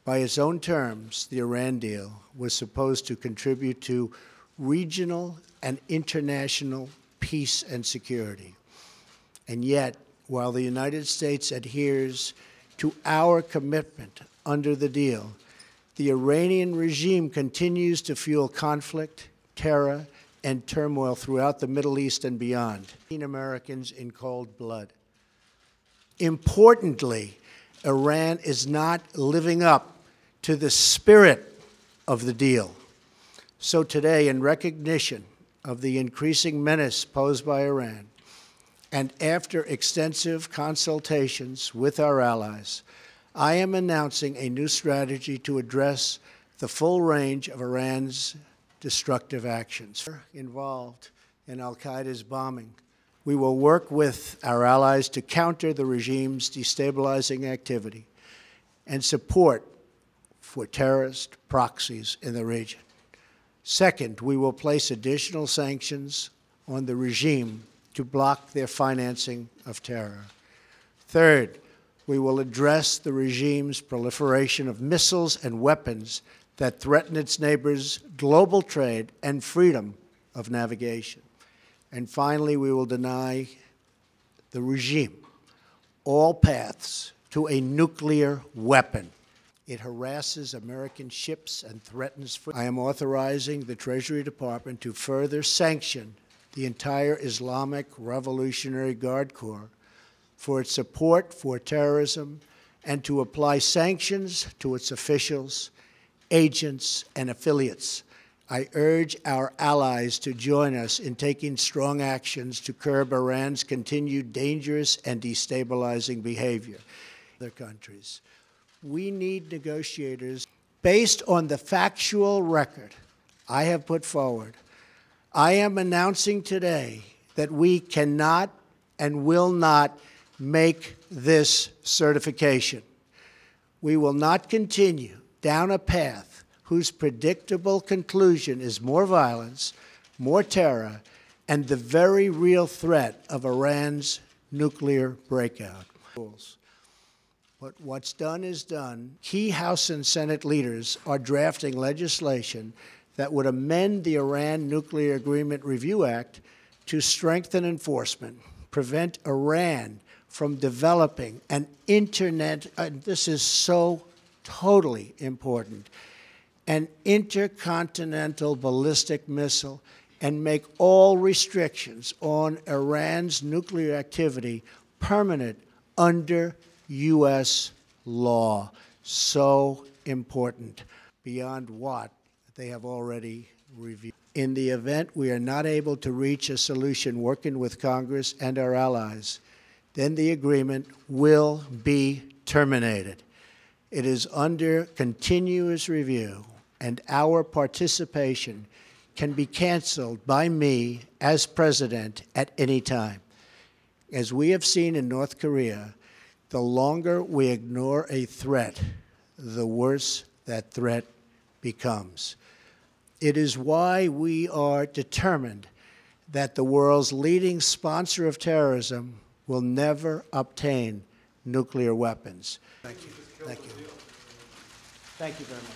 By its own terms, the Iran deal was supposed to contribute to regional and international peace and security. And yet, while the United States adheres to our commitment under the deal, the Iranian regime continues to fuel conflict, terror, and turmoil throughout the Middle East and beyond. Americans in cold blood. Importantly, Iran is not living up to the spirit of the deal. So today, in recognition of the increasing menace posed by Iran, and after extensive consultations with our allies, I am announcing a new strategy to address the full range of Iran's destructive actions. Involved in al-Qaeda's bombing, we will work with our allies to counter the regime's destabilizing activity and support for terrorist proxies in the region. Second, we will place additional sanctions on the regime to block their financing of terror. Third, we will address the regime's proliferation of missiles and weapons that threaten its neighbors' global trade and freedom of navigation. And finally, we will deny the regime all paths to a nuclear weapon. It harasses American ships and threatens freedom. I am authorizing the Treasury Department to further sanction the entire Islamic Revolutionary Guard Corps for its support for terrorism and to apply sanctions to its officials, agents, and affiliates. I urge our allies to join us in taking strong actions to curb Iran's continued dangerous and destabilizing behavior in other countries. We need negotiators based on the factual record I have put forward. I am announcing today that we cannot and will not make this certification. We will not continue down a path whose predictable conclusion is more violence, more terror, and the very real threat of Iran's nuclear breakout. But what's done is done. Key House and Senate leaders are drafting legislation that would amend the Iran Nuclear Agreement Review Act to strengthen enforcement, prevent Iran from developing an internet, this is so totally important, an intercontinental ballistic missile, and make all restrictions on Iran's nuclear activity permanent under U.S. law. So important, beyond what they have already reviewed. In the event we are not able to reach a solution working with Congress and our allies, then the agreement will be terminated. It is under continuous review, and our participation can be canceled by me as president at any time. As we have seen in North Korea, the longer we ignore a threat, the worse that threat becomes. It is why we are determined that the world's leading sponsor of terrorism will never obtain nuclear weapons. Thank you. Thank you. Thank you very much.